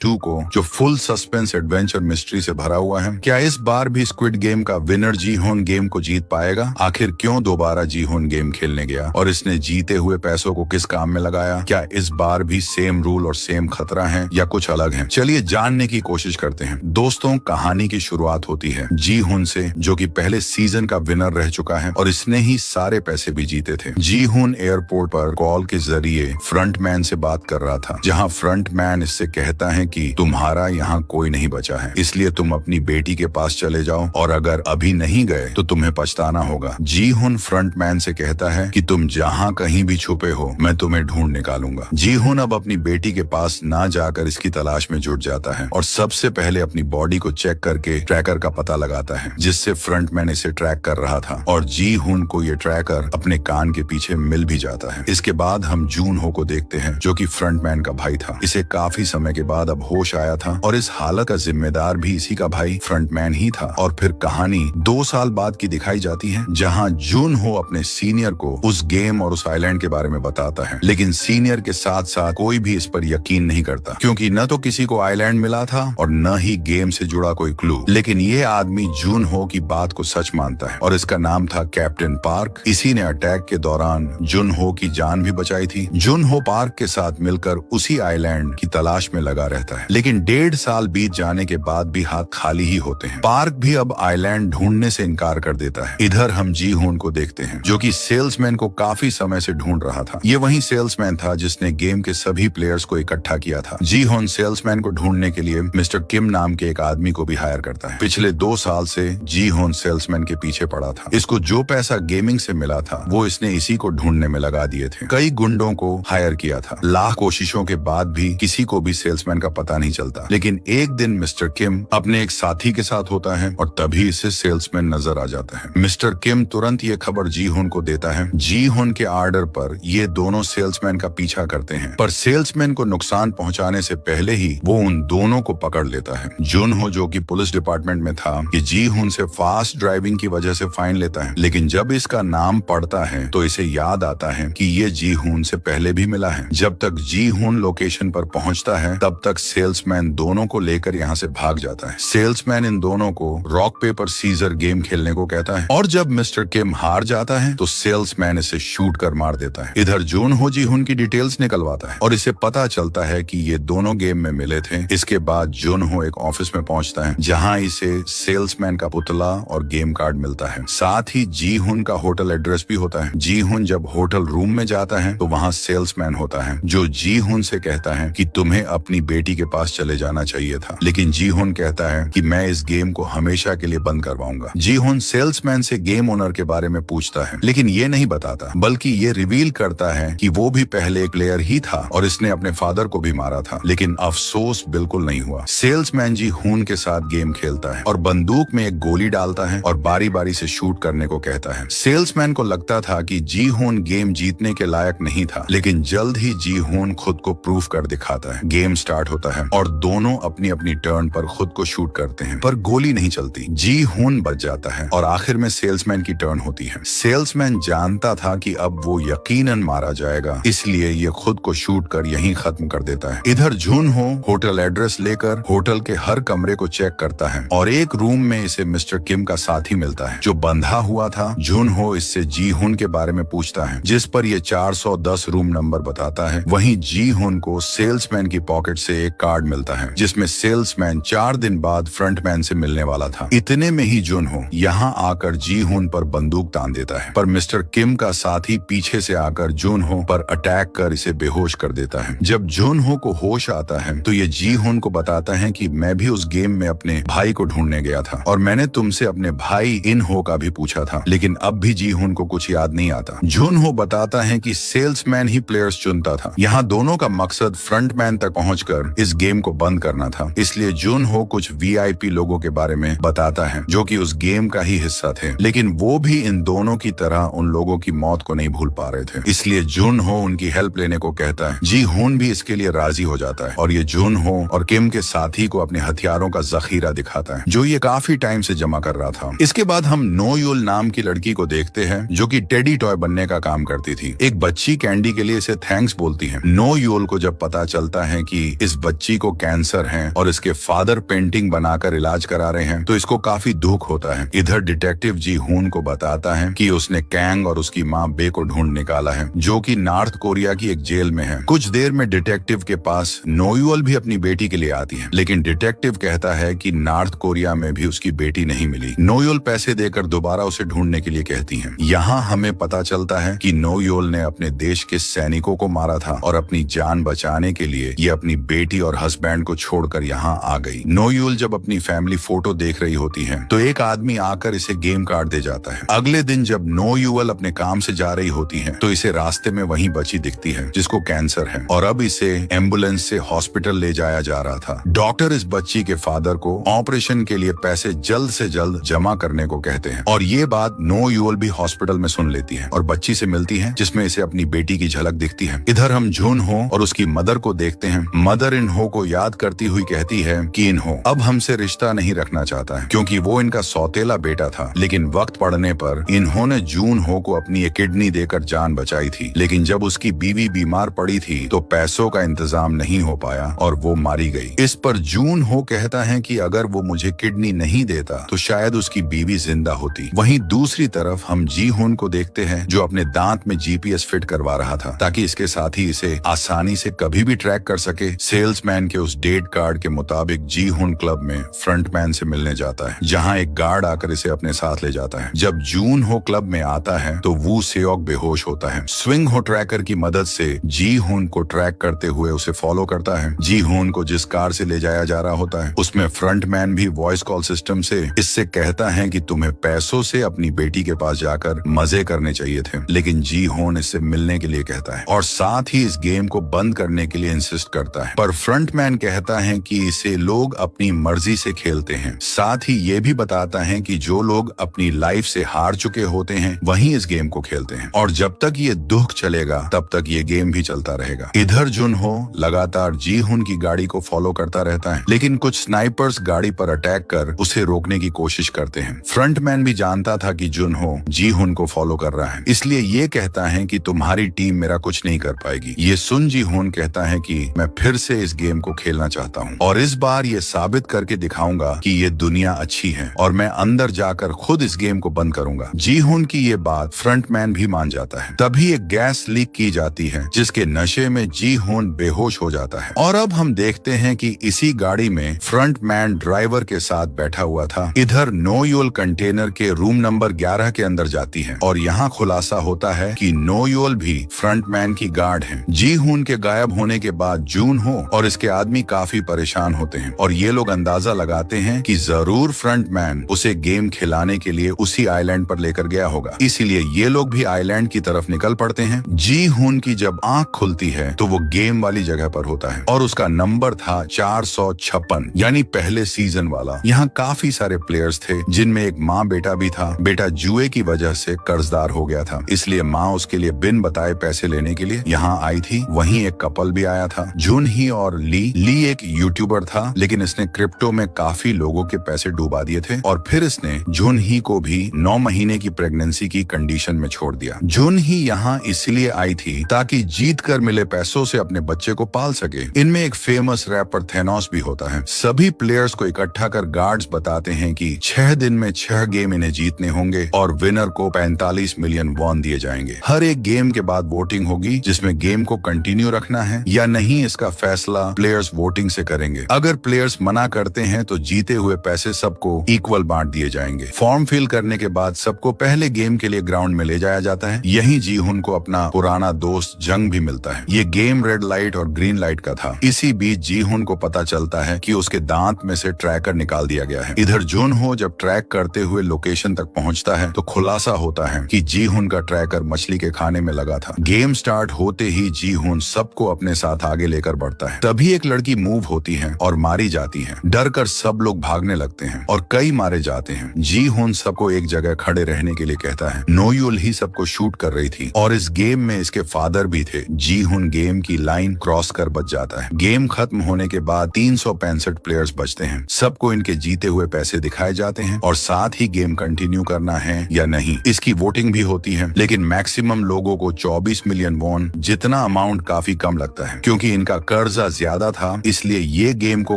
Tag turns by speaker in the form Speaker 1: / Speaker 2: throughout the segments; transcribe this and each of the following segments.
Speaker 1: 2 को, जो full suspense adventure mystery से भरा हुआ है। क्या इस बार भी स्क्विड गेम का विनर जी होन गेम को जीत पाएगा? आखिर क्यों दोबारा जी होन गेम खेलने गया और इसने जीते हुए पैसों को किस काम में लगाया? क्या इस बार भी सेम रूल और सेम खतरा है या कुछ अलग है? चलिए जानने की कोशिश करते हैं। दोस्तों, कहानी की शुरुआत होती है जी हुन से, जो कि पहले सीजन का विनर रह चुका है और इसने ही सारे पैसे भी जीते थे। जी हुन एयरपोर्ट पर कॉल के जरिए फ्रंटमैन से बात कर रहा था, जहां फ्रंटमैन इससे कहता है कि तुम्हारा यहाँ कोई नहीं बचा है, इसलिए तुम अपनी बेटी के पास चले जाओ और अगर अभी नहीं गए तो तुम्हें पछताना होगा। जी हुन फ्रंटमैन से कहता है कि तुम जहाँ कहीं भी छुपे हो, मैं तुम्हें ढूंढ निकालूंगा। जी हुन अब अपनी बेटी के पास ना जाकर इसकी तलाश में जुट जाता है और सबसे पहले अपनी बॉडी को चेक करके ट्रैकर का पता लगाता है, जिससे फ्रंटमैन इसे ट्रैक कर रहा था और जी हुन को ये ट्रैकर अपने कान के पीछे मिल भी जाता है। इसके बाद हम जून हो को देखते हैं, जो कि फ्रंटमैन का भाई था। इसे काफी समय के बाद अब होश आया था और इस हालत का जिम्मेदार भी इसी का भाई फ्रंटमैन ही था। और फिर कहानी 2 साल बाद की दिखाई जाती है, जहाँ जून हो अपने सीनियर को उस गेम और उस आइलैंड के बारे में बताता है, लेकिन सीनियर के साथ साथ कोई भी इस पर यकीन नहीं करता, क्योंकि न तो किसी को आइलैंड मिला था और न ही गेम से जुड़ा कोई क्लू। लेकिन ये आदमी जून हो की बात को सच मानता है और इसका नाम था कैप्टन पार्क। इसी ने अटैक के दौरान जुन हो की जान भी बचाई थी। जुन हो पार्क के साथ मिलकर उसी आइलैंड की तलाश में लगा रहता है, लेकिन 1.5 साल बीत जाने के बाद भी हाथ खाली ही होते हैं। पार्क भी अब आइलैंड ढूंढने से इनकार कर देता है। इधर हम जी होन को देखते हैं, जो कि सेल्समैन को काफी समय से ढूंढ रहा था। ये वही सेल्समैन था जिसने गेम के सभी प्लेयर्स को इकट्ठा किया था। जी होन सेल्समैन को ढूंढने के लिए मिस्टर किम नाम के एक आदमी को भी हायर करता है। पिछले 2 साल से जी होन सेल्समैन के पीछे पड़ा था। इसको जो पैसा गेमिंग से मिला था वो इसने इसी को ढूंढने में लगा दिए थे। कई गुंडों को हायर किया था। लाख कोशिशों के बाद भी किसी को भी सेल्समैन का पता नहीं चलता। लेकिन एक दिन मिस्टर किम अपने एक साथी के साथ होता है और तभी इसे सेल्समैन नजर आ जाता है। मिस्टर किम तुरंत ये खबर जी होन को देता है। जी होन के आर्डर पर ये दोनों सेल्समैन का पीछा करते हैं, पर सेल्समैन को नुकसान पहुंचाने से पहले ही वो उन दोनों को पकड़ लेता है। जुन हो, जो कि पुलिस डिपार्टमेंट में था, कि जी हुन से फास्ट ड्राइविंग की वजह से फाइन लेता है, लेकिन जब इसका नाम पढ़ता है तो इसे याद आता है कि ये जी हुन से पहले भी मिला है। जब तक जी हुन लोकेशन पर पहुंचता है तब तक सेल्समैन दोनों को लेकर यहाँ से भाग जाता है। सेल्समैन इन दोनों को रॉक पेपर सीजर गेम खेलने को कहता है और जब मिस्टर किम हार जाता है तो सेल्समैन इसे शूट कर मार देता है। इधर जून हो जी हुन की डिटेल्स निकलवाता है और इसे पता चलता है कि ये दोनों गेम में मिले थे। इसके बाद जून हो एक ऑफिस में पहुंचता है, जहां इसे सेल्समैन का पुतला और गेम कार्ड मिलता है। साथ ही जी हुन का होटल एड्रेस भी होता है। जी हुन जब होटल रूम में जाता है तो वहां सेल्समैन होता है, जो जी हुन से कहता है कि तुम्हें अपनी बेटी के पास चले जाना चाहिए था, लेकिन जी हुन कहता है कि मैं इस गेम को हमेशा के लिए बंद करवाऊंगा। जी हुन सेल्समैन से गेम ओनर के बारे में पूछता है, लेकिन ये नहीं बताता, बल्कि ये रिवील करता है कि वो भी पहले एक प्लेयर ही था और इसने अपने फादर को भी मारा था, लेकिन अफसोस बिल्कुल नहीं हुआ। सेल्समैन जी हुन के साथ गेम खेलता है और बंदूक में एक गोली डालता है और बारी बारी से शूट करने को कहता है। सेल्समैन को लगता था कि जी हुन गेम जीतने के लायक नहीं था, लेकिन जल्द ही जी हुन खुद को प्रूव कर दिखाता है। गेम स्टार्ट होता है और दोनों अपनी अपनी टर्न पर खुद को शूट करते हैं, पर गोली नहीं चलती। जी हुन बच जाता है और आखिर में सेल्समैन की टर्न होती है। सेल्समैन जानता था कि अब वो यकीनन मारा जाएगा, इसलिए ये खुद को शूट कर यहीं खत्म कर देता है। इधर जून हो होटल एड्रेस लेकर होटल के हर कमरे को चेक करता है और एक रूम में इसे मिस्टर किम का साथी मिलता है, जो बंधा हुआ था। जून हो इससे जी हुन के बारे में पूछता है, जिस पर ये 410 रूम नंबर बताता है। वहीं जी हुन को सेल्समैन की पॉकेट से एक कार्ड मिलता है, जिसमें सेल्समैन 4 दिन बाद फ्रंटमैन से मिलने वाला था। इतने में ही जून हो यहाँ आकर जी हुन पर बंदूक तान देता है, पर मिस्टर किम का साथी पीछे से आकर जून हो पर अटैक कर इसे बेहोश कर देता है। जब जून हो को होश आता है तो ये जी हुन को बताता है कि मैं भी उस गेम में अपने भाई को ढूंढने गया था और मैंने तुमसे अपने भाई इन हो का भी पूछा था, लेकिन अब भी जी हुन को कुछ याद नहीं आता। जून हो बताता है कि सेल्समैन ही प्लेयर्स चुनता था। यहाँ दोनों का मकसद फ्रंटमैन तक पहुंचकर इस गेम को बंद करना था, इसलिए जून हो कुछ वीआईपी लोगों के बारे में बताता है जो कि उस गेम का ही हिस्सा थे, लेकिन वो भी इन दोनों की तरह उन लोगों की मौत को नहीं भूल पा रहे थे। इसलिए जून हो उनकी हेल्प लेने को कहता है। जी हुन भी इसके लिए राजी हो जाता है और ये जून हो और किम के साथी को अपने हथियारों का जखीरा दिखाता है, जो ये काफी टाइम से जमा कर रहा था। इसके बाद हम नो यूल नाम की लड़की को देखते हैं, जो कि टेडी टॉय बनने का काम करती थी। एक बच्ची कैंडी के लिए इसे थैंक्स बोलती है। नो यूल को जब पता चलता है कि इस बच्ची को कैंसर है और इसके फादर पेंटिंग बनाकर इलाज करा रहे हैं तो इसको काफी दुख होता है। इधर डिटेक्टिव जी हून को बताता है कि उसने कैंग और उसकी माँ बे को ढूंढ निकाला है जो कि नॉर्थ कोरिया की एक जेल में है। कुछ देर में डिटेक्टिव के पास नोयुअल भी अपनी बेटी के लिए आती है, लेकिन डिटेक्टिव कहता है कि नॉर्थ कोरिया में भी उसकी बेटी नहीं मिली। नोयुअल पैसे देकर दोबारा उसे ढूंढने के लिए कहती है। यहाँ हमें पता चलता है कि नोयुअल ने अपने देश के सैनिकों को मारा था और अपनी जान बचाने के लिए ये अपनी बेटी और हस्बैंड को छोड़कर यहाँ आ गई। नोयुअल जब अपनी फैमिली फोटो देख रही होती है तो एक आदमी आकर इसे गेम कार्ड दे जाता है। अगले दिन जब नोयुअल अपने काम से जा रही होती है तो इसे रास्ते में वहीं बची दिखती है जिसको कैंसर है और अब इसे एम्बुलेंस से हॉस्पिटल ले जाया जा रहा था। डॉक्टर इस बच्ची के फादर को ऑपरेशन के लिए पैसे जल्द से जल्द जमा करने को कहते हैं और ये बात नोयुअल भी हॉस्पिटल में सुन लेती है और बच्ची से मिलती है जिसमें इसे अपनी बेटी की झलक दिखती है। इधर हम जुन हो और उसकी मदर को देखते हैं। मदर इन हो को याद करती हुई कहती है कि इन हो अब हमसे रिश्ता नहीं रखना चाहता है क्योंकि वो इनका सौतेला बेटा था, लेकिन वक्त पड़ने पर इन्होंने जून हो को अपनी एक किडनी देकर जान बचाई थी। लेकिन जब उसकी बीवी बीमार पड़ी थी तो पैसों का इंतजाम नहीं हो पाया और वो मारी गई। इस पर जून हो कहता है कि अगर वो मुझे किडनी नहीं देता तो शायद उसकी बीवी जिंदा होती। वहीं दूसरी तरफ हम जी हुन को देखते हैं जो अपने दांत में जीपीएस फिट करवा रहा था ताकि इसके साथी इसे आसानी से कभी भी ट्रैक कर सके। सेल्समैन के उस डेट कार्ड के मुताबिक जी हुन क्लब में फ्रंटमैन से मिलने जाता है जहाँ एक गार्ड आकर इसे अपने साथ ले जाता है। जब जून हो क्लब में आता है तो वू सेओक बेहोश होता है। स्विंग हो ट्रैकर की मदद से जी हुन को ट्रैक करते हुए उसे फॉलो करता है। जी हुन को जिस कार से ले जाया जा रहा होता है उसमें फ्रंटमैन भी वॉइस कॉल सिस्टम से इससे कहता है कि तुम्हें पैसों से अपनी बेटी के पास जाकर मजे करने चाहिए थे, लेकिन जी हुन इससे मिलने के लिए कहता है और साथ ही इस गेम को बंद करने के लिए इंसिस्ट करता है। पर फ्रंटमैन कहता है कि इसे लोग अपनी मर्जी से खेलते हैं। साथ ही ये भी बताता है कि जो लोग अपनी लाइफ से हार चुके होते हैं वही इस गेम को खेलते हैं और जब तक ये दुख चलेगा तब तक ये गेम भी चलता रहेगा। इधर जुन हो लगातार जी हुन की गाड़ी को फॉलो करता रहता है, लेकिन कुछ स्नाइपर्स गाड़ी पर अटैक कर उसे रोकने की कोशिश करते हैं। फ्रंटमैन भी जानता था कि जुन हो जी हुन को फॉलो कर रहा है, इसलिए ये कहता है कि तुम्हारी टीम मेरा कुछ नहीं कर पाएगी। ये सुन जी हुन कहता है कि मैं फिर से इस गेम को खेलना चाहता हूँ और इस बार ये साबित करके दिखाऊंगा कि ये दुनिया अच्छी है और मैं अंदर जाकर खुद इस गेम को बंद करूंगा। जी हुन की ये बात फ्रंटमैन भी मान जाता है। तभी एक गैस लीक की जाती है जिसके नशे में जी हुन बेहोश हो जाता है और अब हम देखते हैं कि इसी गाड़ी में फ्रंटमैन ड्राइवर के साथ बैठा हुआ था। इधर नोयुअल कंटेनर के रूम नंबर 11 के अंदर जाती है और यहाँ खुलासा होता है कि नोयुअल भी फ्रंटमैन की गार्ड है। जी हुन के गायब होने के बाद जून हो और इसके आदमी काफी परेशान होते हैं और ये लोग अंदाजा लगाते हैं कि जरूर फ्रंटमैन उसे गेम खिलाने के लिए उसी आइलैंड पर लेकर गया होगा, इसीलिए ये लोग भी आइलैंड की तरफ निकल पड़ते हैं। जी हुन की जब आंख खुलती है तो वो गेम वाली जगह पर होता है और उसका नंबर था 456 यानी पहले सीजन वाला। यहाँ काफी सारे प्लेयर्स थे जिनमें एक माँ बेटा भी था। बेटा जुए की वजह से कर्जदार हो गया था, इसलिए माँ उसके लिए बिन बताए पैसे लेने के लिए यहाँ आई थी। वहीं एक कपल भी आया था, जुन ही और ली एक यूट्यूबर था, लेकिन इसने क्रिप्टो में काफी लोगों के पैसे डुबा दिए थे और फिर इसने जुन ही को भी 9 महीने की प्रेगनेंसी की कंडीशन में छोड़ दिया। जुन ही यहाँ इसलिए आई थी ताकि जीत कर मिले पैसों से अपने बच्चे को पाल सके। इनमें एक फेमस रैपर थेनोस भी होता है। सभी प्लेयर्स को इकट्ठा कर गार्ड्स बताते हैं कि 6 दिन में 6 गेम इन्हें जीतने होंगे और विनर को 45 मिलियन वॉन दिए जाएंगे। हर एक गेम के बाद वोटिंग होगी जिसमें गेम को कंटिन्यू रखना है या नहीं, इसका फैसला प्लेयर्स वोटिंग से करेंगे। अगर प्लेयर्स मना करते हैं तो जीते हुए पैसे सबको इक्वल बांट दिए जाएंगे। फॉर्म फिल करने के बाद सबको पहले गेम के लिए ग्राउंड में ले जाया जाता है। यहीं जी हुन को अपना पुराना दोस्त जंग भी मिलता है। ये गेम रेड लाइट और ग्रीन लाइट का था। इसी बीच जी हुन को पता चलता है कि उसके दांत में से ट्रैकर निकाल दिया गया है। इधर जुन हो जब ट्रैक करते हुए लोकेशन तक पहुंचता है तो खुलासा होता है कि जी हुन का ट्रैकर मछली के खाने में लगा था। गेम स्टार्ट होते ही जी हुन सबको अपने साथ आगे लेकर बढ़ता है। तभी एक लड़की मूव होती है और मारी जाती है। डर कर सब लोग भागने लगते हैं और कई मारे जाते हैं। जी हुन सबको एक जगह खड़े रहने के लिए कहता है। नोयुअल ही सबको शूट कर रही थी और इस गेम में इसके फादर भी थे। जी हुन गेम की लाइन क्रॉस कर बच जाता है। गेम खत्म होने के बाद 365 प्लेयर्स बचते हैं। सबको इनके जीते हुए पैसे दिखाए जाते हैं और साथ ही गेम कंटिन्यू करना है या नहीं, इसकी वोटिंग भी होती है। लेकिन मैक्सिमम लोगों को 24 मिलियन वॉन जितना अमाउंट काफी कम लगता है क्योंकि इनका कर्जा ज्यादा था, इसलिए ये गेम को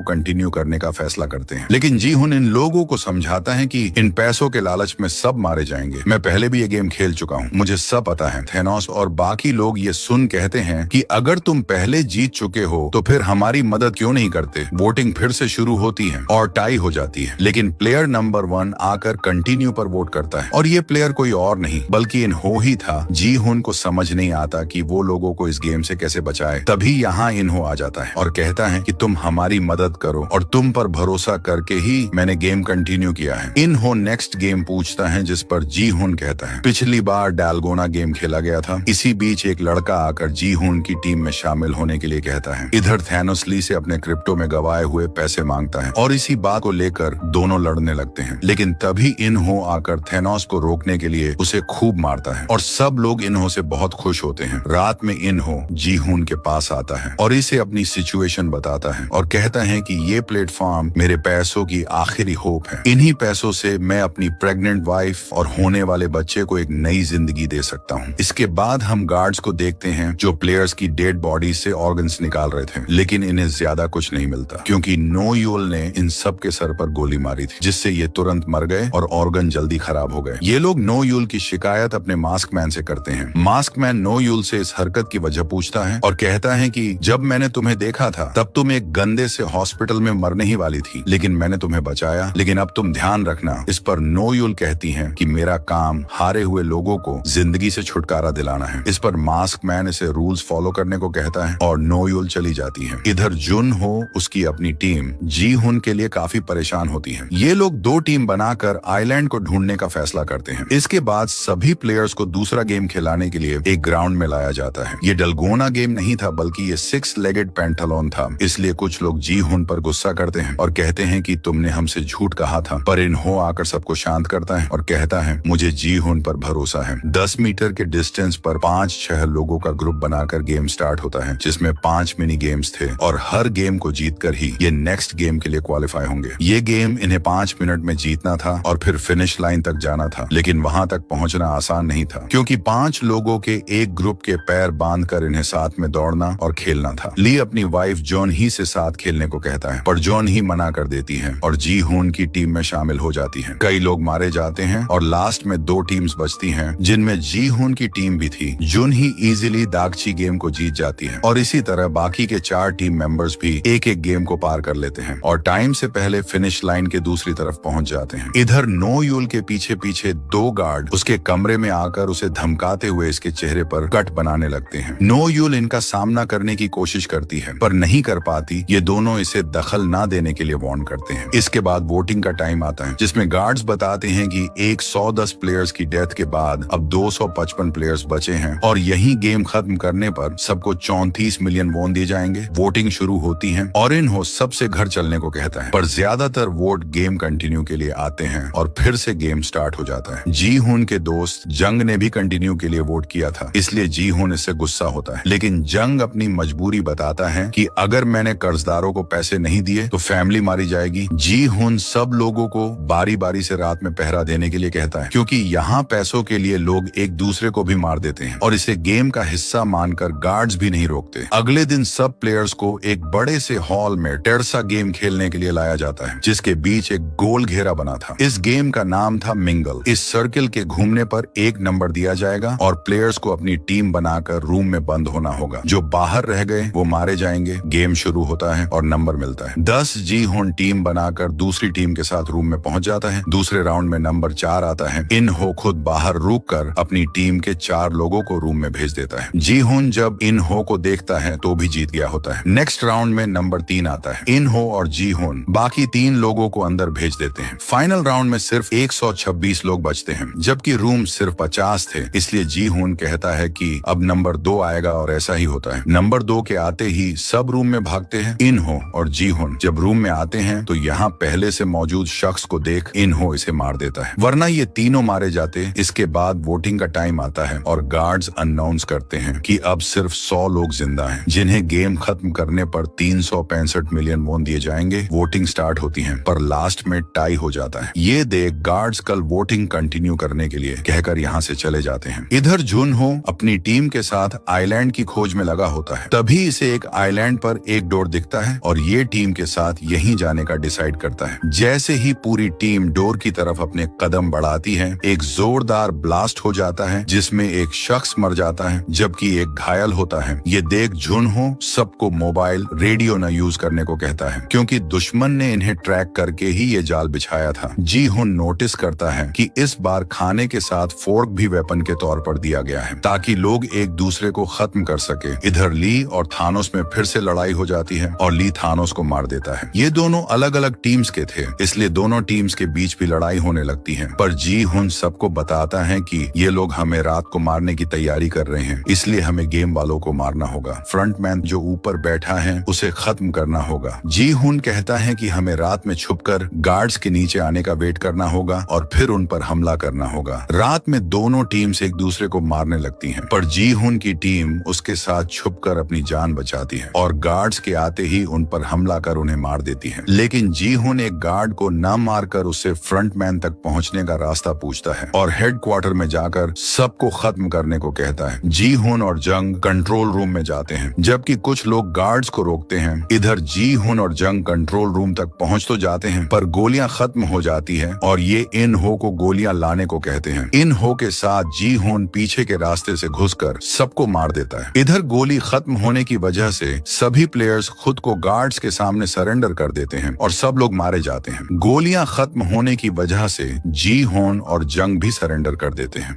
Speaker 1: कंटिन्यू करने का फैसला करते हैं। लेकिन जी हुन इन लोगों को समझाता है कि इन पैसों के लालच में सब मारे जाएंगे। मैं पहले भी ये गेम खेल चुका हूँ, मुझे सब पता है। थेनोस और बाकी लोग ये सुन कहते हैं कि अगर तुम पहले जीत चुके हो तो फिर हमारी मदद क्यों नहीं करते। वोटिंग फिर से शुरू होती है और टाई हो जाती है, लेकिन प्लेयर नंबर 1 आकर कंटिन्यू पर वोट करता है और ये प्लेयर कोई और नहीं बल्कि इनहो ही था। जी हुन को समझ नहीं आता कि वो लोगों को इस गेम से कैसे बचाए। तभी यहाँ इनहो आ जाता है और कहता है कि तुम हमारी मदद करो, और तुम पर भरोसा करके ही मैंने गेम कंटिन्यू किया है। इनहो नेक्स्ट गेम पूछता है, जिस पर जी हुन कहता है पिछली बार डालगोना गेम खेला गया था। इसी बीच एक लड़का आकर जी हुन की टीम में शामिल होने के लिए कहता है। इधर थैनोस ली से अपने क्रिप्टो में गवाए हुए पैसे मांगता है और इसी बात को लेकर दोनों लड़ने लगते हैं। लेकिन तभी इनहो आकर थैनोस को रोकने के लिए उसे खूब मारता है और सब लोग इनहो से बहुत खुश होते हैं। रात में इनहो जी हुन के पास आता है और इसे अपनी सिचुएशन बताता है और कहता है कि ये प्लेटफॉर्म मेरे पैसों की आखिरी होप है। इन्हीं पैसों से मैं अपनी प्रेग्नेंट वाइफ और होने वाले बच्चे को एक नई जिंदगी दे सकता हूँ। इसके बाद हम गार्ड्स को देखते हैं जो प्लेयर्स की डेड बॉडी से ऑर्गन्स निकाल रहे थे, लेकिन इन्हें ज्यादा कुछ नहीं मिलता क्योंकि नो यूल ने इन सब के सर पर गोली मारी थी, जिससे ये तुरंत मर गए और ऑर्गन जल्दी खराब हो गए। ये लोग नो यूल की शिकायत अपने मास्क मैन से करते हैं। मास्क मैन नो यूल से इस हरकत की वजह पूछता है और कहता है कि जब मैंने तुम्हें देखा था तब तुम एक गंदे से हॉस्पिटल में मरने ही वाली थी, लेकिन मैंने तुम्हें बचाया। लेकिन अब तुम ध्यान रखना। इस पर नो यूल कहती है कि मेरा काम हारे हुए लोगों को जिंदगी से छुटकारा दिलाना है। इस पर मास्क मैन इसे रूल्स फॉलो करने को कहता है और नो यूल चली जाती है। इधर जुन हो उसकी अपनी टीम जी हुन के लिए काफी परेशान होती है। ये लोग 2 टीम बनाकर आइलैंड को ढूंढने का फैसला करते हैं। इसके बाद सभी प्लेयर्स को दूसरा गेम खिलाने के लिए एक ग्राउंड में लाया जाता है। ये डलगोना गेम नहीं था बल्कि ये 6 लेगेड पेंटालोन था। इसलिए कुछ लोग जी हुन पर गुस्सा करते हैं और कहते हैं कि तुमने हमसे झूठ कहा था। पर इनहो आकर सबको शांत करता है और कहता है मुझे जी हुन पर भरोसा है। 10 मीटर के डिस्टेंस पर 5-6 लोगों का ग्रुप बनाकर गेम स्टार्ट होता है, जिसमें 5 मिनी गेम्स थे और हर गेम को जीतकर ही ये नेक्स्ट गेम के लिए क्वालिफाई होंगे। ये गेम इन्हें 5 मिनट में जीतना था और फिर फिनिश लाइन तक जाना था, लेकिन वहां तक पहुंचना आसान नहीं था क्योंकि 5 लोगों के एक ग्रुप के पैर बांधकर इन्हें साथ में दौड़ना और खेलना था। ली अपनी वाइफ जॉन ही से साथ खेलने को कहता है, पर जॉन ही मना कर देती है और जी हुन की टीम में शामिल हो जाती है। कई लोग मारे जाते हैं और लास्ट में 2 टीम्स बचती हैं, जिनमें जी हुन की टीम भी थी। जुन ही इजीली दागची गेम को जीत जाती है और इसी तरह बाकी के 4 टीम मेंबर्स भी एक-एक गेम को पार कर लेते हैं और टाइम से पहले फिनिश लाइन के दूसरी तरफ पहुंच जाते हैं। इधर नो यूल के पीछे पीछे 2 गार्ड उसके कमरे में आकर उसे धमकाते हुए इसके चेहरे पर कट बनाने लगते हैं। नो यूल इनका सामना करने की कोशिश करती है पर नहीं कर पाती। ये दोनों इसे दखल ना देने के लिए वार्न करते हैं। इसके बाद वोटिंग का टाइम आता है, जिसमें गार्ड्स बताते हैं कि 110 प्लेयर्स की डेथ के बाद अब 255 प्लेयर्स बचे हैं और यही गेम खत्म करने पर सबको 34 मिलियन वोन दिए जाएंगे। वोटिंग शुरू होती है और इनहो सबसे घर चलने को कहता है, पर ज्यादातर वोट गेम कंटिन्यू के लिए आते हैं और फिर से गेम स्टार्ट हो जाता है। जी हुन के दोस्त जंग ने भी कंटिन्यू के लिए वोट किया था, इसलिए जी हुन इससे गुस्सा होता है। लेकिन जंग अपनी मजबूरी बताता है कि अगर मैंने कर्जदारों को पैसे नहीं दिए तो फैमिली मारी जाएगी। जी हुन सब लोगों को बारी बारी से रात में पहरा देने के लिए कहता है क्योंकि यहाँ पैसों के लिए लोग एक दूसरे को भी मार देते हैं और इसे गेम का हिस्सा मानकर गार्ड्स भी नहीं रोकते। अगले दिन सब प्लेयर्स को एक बड़े से हॉल में टेरसा गेम खेलने के लिए लाया जाता है, जिसके बीच एक गोल घेरा बना था। इस गेम का नाम था मिंगल। इस सर्किल के घूमने पर 1 नंबर दिया जाएगा और प्लेयर्स को अपनी टीम बनाकर रूम में बंद होना होगा। जो बाहर रह गए वो मारे जाएंगे। गेम शुरू होता है और नंबर मिलता है 10। जी हुन टीम बनाकर दूसरी टीम के साथ रूम में पहुंच जाता है। दूसरे राउंड में नंबर 4 आता है। इनहो खुद बाहर रुक कर अपनी टीम के 4 लोगों को रूम में भेज देता है। जी हुन जब इनहो को देखता है तो भी जीत गया होता है। नेक्स्ट राउंड में नंबर 3 आता है। इनहो और जी हुन बाकी 3 लोगों को अंदर भेज देते हैं। फाइनल राउंड में सिर्फ 126 लोग बचते हैं, जबकि रूम सिर्फ 50 थे। इसलिए जी हुन कहता है कि अब नंबर 2 आएगा और ऐसा ही होता है। नंबर 2 के आते ही सब रूम में भागते हैं। इनहो और जी हुन जब रूम में आते हैं तो यहाँ पहले से मौजूद शख्स को देख इनहो इसे मार देता है, वरना ये तीनों मारे जाते। इसके बाद वोटिंग का टाइम आता है और गार्ड्स अनाउंस करते हैं कि अब सिर्फ 100 लोग जिंदा हैं, जिन्हें गेम खत्म करने पर 365 मिलियन वोन दिए जाएंगे। वोटिंग स्टार्ट होती है पर लास्ट में टाई हो जाता है। ये देख गार्ड्स कल वोटिंग कंटिन्यू करने के लिए कहकर यहाँ से चले जाते हैं। इधर जुन हो अपनी टीम के साथ आइलैंड की खोज में लगा होता है। तभी इसे एक आइलैंड पर एक डोर दिखता है और ये टीम के साथ यहीं जाने का डिसाइड करता है। जैसे ही पूरी टीम डोर की तरफ अपने कदम बढ़ाती है, एक जोरदार ब्लास्ट हो जाता है जिसमें एक शख्स मर जाता है जबकि एक घायल होता है। ये देख जुनहो सबको मोबाइल रेडियो न यूज करने को कहता है क्योंकि दुश्मन ने इन्हें ट्रैक करके ही ये जाल बिछाया था। जी हुन नोटिस करता है कि इस बार खाने के साथ फोर्क भी वेपन के तौर पर दिया गया है ताकि लोग एक दूसरे को खत्म कर सके। इधर ली और थानोस में फिर से लड़ाई हो जाती है और ली थानोस को मार देता है। ये दोनों अलग अलग टीम्स के थे, इसलिए दोनों टीम्स के बीच भी लड़ाई होने लगती है। पर जी हुन सबको बताता है कि ये लोग हमें रात को मारने की तैयारी कर रहे हैं, इसलिए हमें गेम वालों को मारना होगा। फ्रंटमैन जो ऊपर बैठा है उसे खत्म करना होगा। जी हुन कहता है कि हमें रात में छुपकर गार्ड्स के नीचे आने का वेट करना होगा और फिर उन पर हमला करना होगा। रात में दोनों टीम्स एक दूसरे को मारने लगती हैं, पर जी हुन की टीम उसके साथ छुपकर अपनी जान बचाती है और गार्ड्स के आते ही उन पर हमला कर उन्हें मार देती है। लेकिन जी हुन एक गार्ड को न मारकर उससे फ्रंटमैन तक पहुंचने का रास्ता पूछता है और हेडक्वार्टर में जाकर सबको खत्म करने को कहता है। जी हुन और जंग कंट्रोल रूम में जाते हैं जबकि कुछ लोग गार्ड्स को रोकते हैं। इधर जी हुन और जंग कंट्रोल रूम तक पहुंच तो जाते हैं पर गोलियां खत्म हो जाती है और ये इन हो को गोलियां लाने को कहते हैं। इन हो के साथ जी हुन पीछे के रास्ते से घुसकर सबको मार देता है। इधर गोली खत्म होने की वजह से सभी प्लेयर्स खुद को गार्ड्स के सामने सरेंडर कर देते हैं और सब लोग मारे जाते हैं। गोलियां खत्म होने की वजह से जी हुन और जंग भी सरेंडर कर देते हैं।